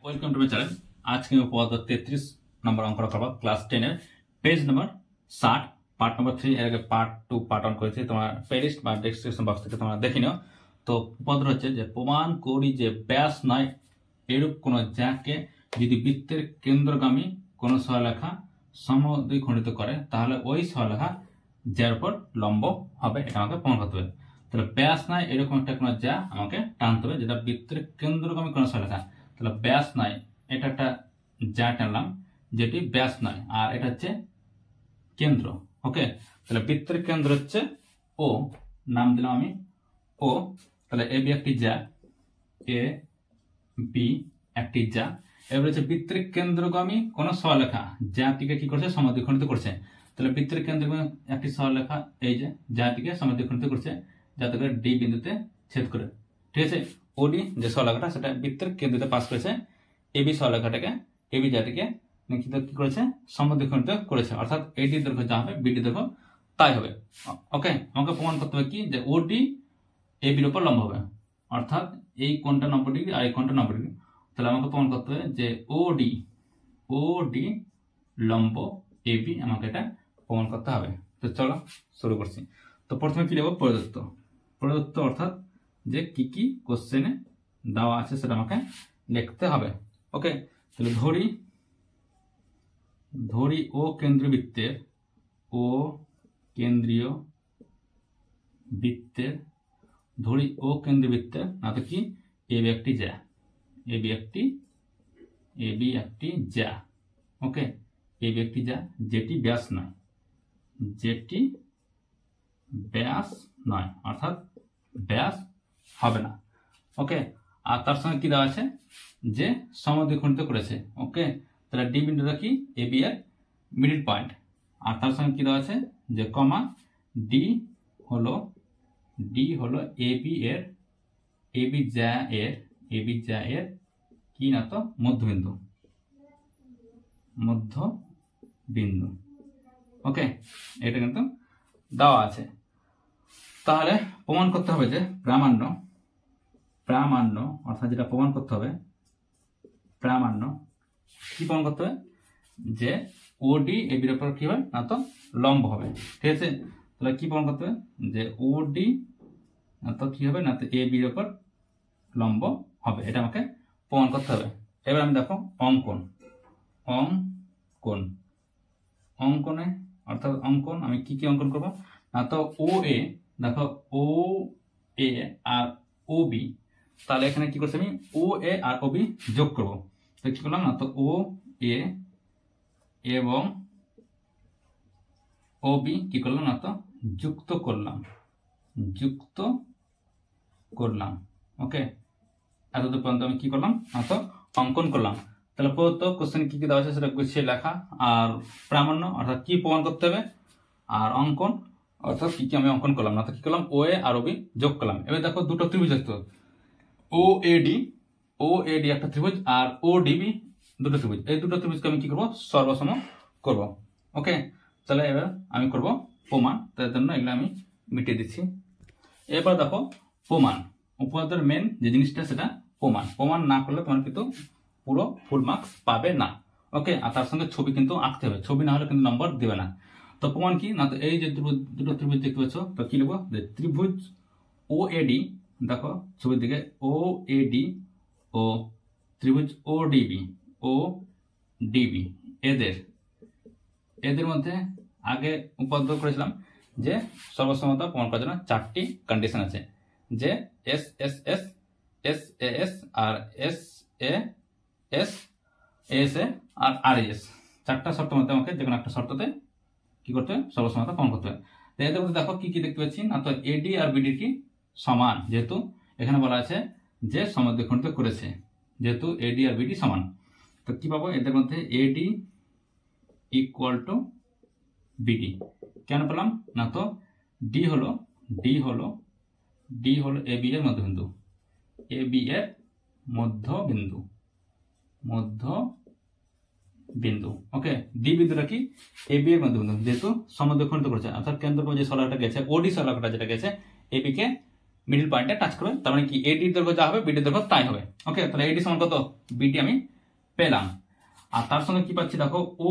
Welcome to my channel. আজকে আমি পদ 33 নম্বর অঙ্কটা করব ক্লাস 10 এর পেজ নম্বর 60 পার্ট নম্বর 3 এর আগে পার্ট 2 পার্ট 1 করেছি। তোমার প্লেলিস্ট বা ডেসক্রিপশন বক্স থেকে তোমরা দেখে নিও। তো পদ হচ্ছে যে প্রমাণ করি যে ব্যাস নয় এরূপ কোন জ্যাকে যদি বৃত্তের কেন্দ্রগামী কোন সরলরেখা সমদ্বিখণ্ডিত করে তাহলে ওই সরলরেখা যার উপর লম্ব হবে, এটা আমাকে প্রমাণ করতে হবে। তাহলে ব্যাস নয় এরকম একটা কোন জ্যা আমাকে টানতে হবে যেটা বৃত্তের কেন্দ্রগামী কোন সরলরেখা। তাহলে ব্যাস নয় এটা একটা জ্যা টানলাম যেটি ব্যাস নয়, আর এটা হচ্ছে কেন্দ্র। ওকে, তাহলে বৃত্তের কেন্দ্র হচ্ছে ও, নাম দিলাম আমি ও। তাহলে এ বি একটি জ্যা, এ বি একটি জ্যা। এবার হচ্ছে বৃত্তের কেন্দ্রগামী কোন সরলরেখা জ্যাটিকে কি করছে, সমদ্বিখণ্ডিত করছে। তাহলে বৃত্তের কেন্দ্রগামী একটি সরলরেখা এই যে জ্যাটিকে সমদ্বিখণ্ডিত করছে যাতে করে ডি বিন্দুতে ছেদ করে। ঠিক আছে, ওডি যে সরলরেখাটা সেটা বৃত্তের কেন্দ্রতে পাস করেছে, এবি সরলরেখাটাকে এবি জ্যাটিকে কি করেছে, সমদ্বিখণ্ডিত করেছে। অর্থাৎ এডি দৈর্ঘ্য যা হবে বিডি দৈর্ঘ্য তাই হবে। ওকে, আমাকে প্রমাণ করতে হবে কি যে ওডি এবির উপর লম্ব হবে, অর্থাৎ এই কোণটা 90 ডিগ্রি আর এই কোণটা 90 ডিগ্রি। তাহলে আমাকে প্রমাণ করতে হবে যে ওডি লম্ব এবি, আমাকে এটা প্রমাণ করতে হবে। তো চলো শুরু করছি। তো প্রথমে কি লিখব, প্রদত্ত অর্থাৎ যে কি কি কোশ্চেনে দেওয়া আছে সেটা আমাকে লিখতে হবে। ওকে, তাহলে ধরি ও কেন্দ্রীয় বৃত্তের না তো কি এবি একটি জ্যা। ওকে, এবি একটি জ্যা যেটি ব্যাস নয় অর্থাৎ ব্যাস হবে না। ওকে, আর তার সঙ্গে কি দেওয়া আছে যে সমদ্বিখণ্ডিত করেছে। ওকে, তাহলে ডি বিন্দুটা কি এবি এর মিডল পয়েন্ট, আর তার সঙ্গে কি দেওয়া আছে যে কমা ডি হলো এবি জ্যা এর কি না তো মধ্যবিন্দু। ওকে, এটা কিন্তু দেওয়া আছে। তাহলে প্রমাণ করতে হবে যে প্রামাণ্য অর্থাৎ যেটা প্রমাণ করতে হবে প্রামাণ্য, কি প্রমাণ করতে হবে যে ওডি এবির উপর কি হবে না তো লম্ব হবে। ঠিক আছে, তাহলে কি প্রমাণ করতে হবে যে ওডি না তো কি হবে না তো এবির উপর লম্ব হবে, এটা আমাকে প্রমাণ করতে হবে। এবার আমি দেখো অঙ্কনে অর্থাৎ অঙ্কন আমি কি অঙ্কন করবো না তো ও এ, দেখো ও এ আর ও বি। তাহলে এখানে কি করছি আমি ও এ আর ও বি যোগ করবো। তো কি করলাম না তো ও এ এবং ও বি কি করলাম না তো যুক্ত করলাম। ওকে, এতদূর পর্যন্ত আমি কি করলাম না তো অঙ্কন করলাম। তাহলে প্রদত্ত কোশ্চেন কি কি দেওয়া আছে সেটা গুছিয়ে লেখা, আর প্রামাণ্য অর্থাৎ কি প্রমাণ করতে হবে, আর অঙ্কন অর্থাৎ কি কি আমি অঙ্কন করলাম না তো কি করলাম ও এ আর ও বি যোগ করলাম। এবার দেখো দুটো ত্রিভুজ দেখতে হবে, ও এডি একটা ত্রিভুজ আর ও ডিবি দুটো ত্রিভুজ। এই দুটো ত্রিভুজকে আমি কি করবো, সর্বসম করব। ওকে, তাহলে এবার আমি করব প্রমাণ, তার জন্য এগুলো আমি মিটিয়ে দিচ্ছি। এরপর দেখো প্রমাণ, উপপাদ্যের মেন যে জিনিসটা সেটা প্রমাণ না করলে তোমার কিন্তু পুরো ফুল মার্কস পাবে না। ওকে, আর তার সঙ্গে ছবি কিন্তু আঁকতে হবে, ছবি না হলে কিন্তু নম্বর দেবে না। তো প্রমাণ কি না তো এই যে দুটো ত্রিভুজ দেখতে পাচ্ছ, তো কি লিখবো যে ত্রিভুজ ও এডি, দেখো ছবির দিকে ও এডি ও ত্রিভুজ ও ডিবি এদের মধ্যে আগে উপপাদ্য করেছিলাম যে সর্বসমতা প্রমাণ করার জন্য 4টি কন্ডিশন আছে, যে S S S S A S R S A S S A R R S, 4টা শর্তের মধ্যে আমাকে যে কোনো একটা শর্ততে কি করতে হবে, সর্বসমতা প্রমাণ করতে হবে। এদের মধ্যে দেখো কি কি দেখতে পাচ্ছি না তো এডি আর বিডি কি সমান, যেহেতু এখানে বলা আছে যে সমদ্বিখণ্ডিত করেছে, যেহেতু এডি আর বিডি সমান। তো কি পাবো, এদের মধ্যে এডি ইকুয়াল টু বিডি কেন পেলাম না তো ডি হলো এবি এর মধ্যবিন্দু, ওকে, ডি বিন্দুটা কি এবি এর মধ্যবিন্দু, যেহেতু সমদ্বিখণ্ডিত করেছে অর্থাৎ কেন্দ্র যে সরলরেখাটা গেছে ওডি সরলরেখাটা যেটা গেছে এবি কে মিডল পয়েন্টে টাচ করবে, তার মানে কি এডি দৈর্ঘ্য যা হবে বিডি দৈর্ঘ্য তাই হবে। ওকে, তাহলে এডি সমান কত, বিডি আমি পেলাম। আর তার সঙ্গে কি পাচ্ছি দেখো ও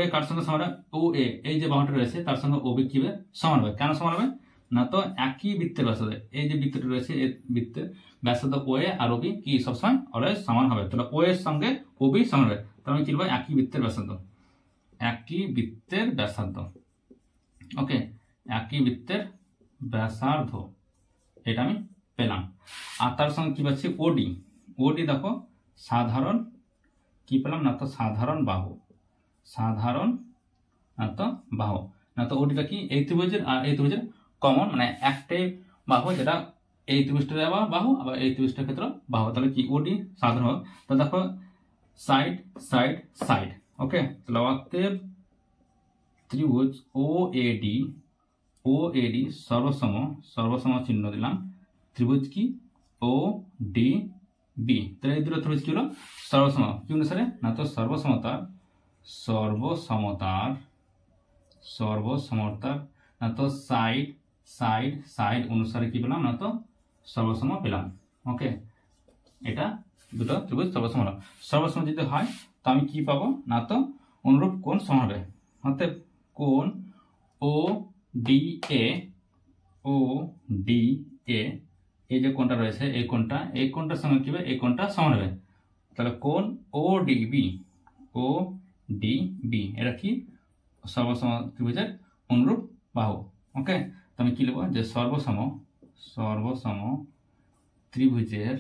এ কার সঙ্গে সমান হবে, ও এ এই যে বাহুটা রয়েছে তার সঙ্গে ও বি কি হবে, সমান হবে। কেন সমান হবে না, তো একই বৃত্তের ব্যাসার্ধ, এই যে বৃত্তটি রয়েছে এই বৃত্তের ব্যাসার্ধ ও এ আর ও বি কি সবসময় অলওয়েজ সমান হবে। তাহলে ও এর সঙ্গে ও বি সমান হবে, তাহলে আমি কি লিখব একই বৃত্তের ব্যাসার্ধ, একই বৃত্তের ব্যাসার্ধ। ওকে, একই বৃত্তের ব্যাসার্ধ, এটা আমি পেলাম। আর তার সঙ্গে কি পাচ্ছি ওডি দেখো সাধারণ কি পেলাম না, তো সাধারণ বাহু, সাধারণ না তো বাহু, না তো ওডিটা কি এই ত্রিভুজের আর এই ত্রিভুজের কমন, মানে একটাই বাহু যেটা এই ত্রিভুজটা বাহু আবার এই ত্রিভুজটার ক্ষেত্রে বাহু, তাহলে কি ওডি সাধারণ হবে। তো দেখো সাইড সাইড সাইড। ওকে, তাহলে অতএব ত্রিভুজ ও এডি সর্বসম চিহ্ন দিলাম, ত্রিভুজ কি ও ডি বি। তাহলে এই দুটো ত্রিভুজ কি হলো সর্বসম, কি অনুসারে না তো সর্বসমতার না তো সাইড অনুসারে কি পেলাম না তো সর্বসম পেলাম। ওকে, এটা দুটো ত্রিভুজ সর্বসম হলো। সর্বসম যদি হয় তো আমি কি পাবো না তো অনুরূপ কোণ সমান হবে, অতএব কোণ ও ডি এ এই যে কোণটা রয়েছে এই কোণটার সঙ্গে কি হবে, এই কোণটা সমান হবে। তাহলে কোণ ও ডি বি এটা কি সর্বসম ত্রিভুজের অনুরূপ বাহু। ওকে, তো আমি কি লিখব যে সর্বসম ত্রিভুজের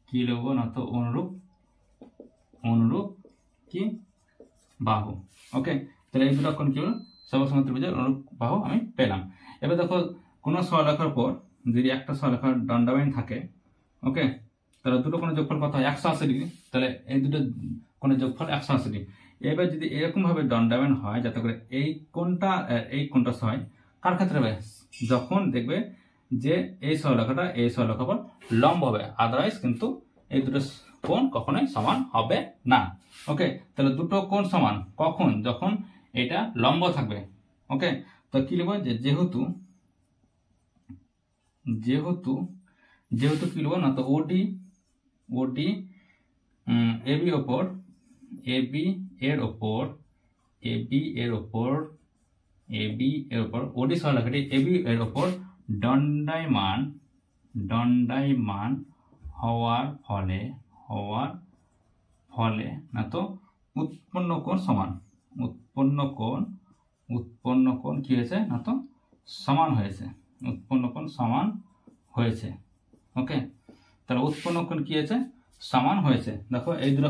কি লিখব না তো অনুরূপ কি বাহু। ওকে, তাহলে এই দুটো কোণ কি হলো সর্বসম ত্রিভুজের অনুরূপ বাহু আমি পেলাম। এবার দেখো কোনো সরলরেখার পর যদি একটা সরলরেখার দণ্ডায়মান থাকে, ওকে, তাহলে দুটো কোণের যোগফল কত হয় 180 ডিগ্রি, তাহলে এই দুটো কোণের যোগফল 180 ডিগ্রি। এবার যদি এরকম ভাবে দণ্ডায়মান হয় যাতে করে এই কোণটা হয় কার ক্ষেত্রে হবে, যখন দেখবে যে এই সরলরেখার পর লম্ব হবে, আদারওয়াইজ কিন্তু এই দুটো কোণ কখনোই সমান হবে না। ওকে, তাহলে দুটো কোণ সমান কখন, যখন এটা লম্ব থাকবে। ওকে, তো কি লিখব যে যেহেতু কি লিখব না তো ওডি এবি এর ওপর ওডি সরলরেখাটি এবি এর ওপর দণ্ডায়মান হওয়ার ফলে না তো উৎপন্ন কোণ কি হয়েছে না তো সমান হয়েছে, উৎপন্ন কোণ সমান হয়েছে। ওকে, তাহলে উৎপন্ন কোণ কি হয়েছে সমান হয়েছে। দেখো এই দুটো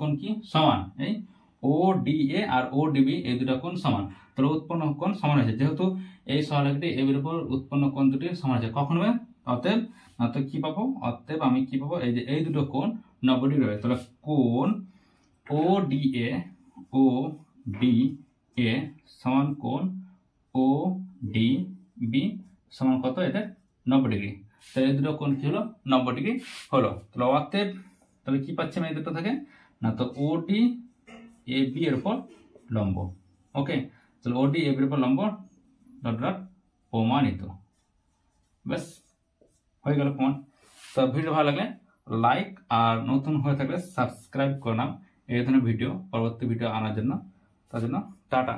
কোণ কি সমান, এই ও D A R O DB এই দুটো কোণ সমান, তাহলে উৎপন্ন কোণ সমান হয়েছে। যেহেতু এই সরলরেখাটি এর উপর উৎপন্ন কোণ দুটি সমান হয়েছে, কখন হবে, অতএব কি পাবো, আমি কি পাবো এই যে এই দুটো কোণ 90 ডিগ্রি হবে। তাহলে কোণ ও ডি এ সমান কোণ ও ডি বি সমান কত, এদের 90 ডিগ্রি। তাহলে এই দুটো কোণ কি হলো 90 ডিগ্রি হলো। তাহলে অতএব তাহলে কি পাচ্ছি আমি এই দুটো থেকে না তো ওডি এ বি এর উপর লম্ব। ওকে, তাহলে ওডি এ বি এর উপর লম্ব প্রমাণিত। ব্যাস হয়ে গেল প্রমাণ। তো ভিডিও ভালো লাগলে লাইক আর নতুন হয়ে থাকলে সাবস্ক্রাইব করে নাও এই ধরনের ভিডিও পরবর্তী ভিডিও আনার জন্য। তার জন্য টাটা।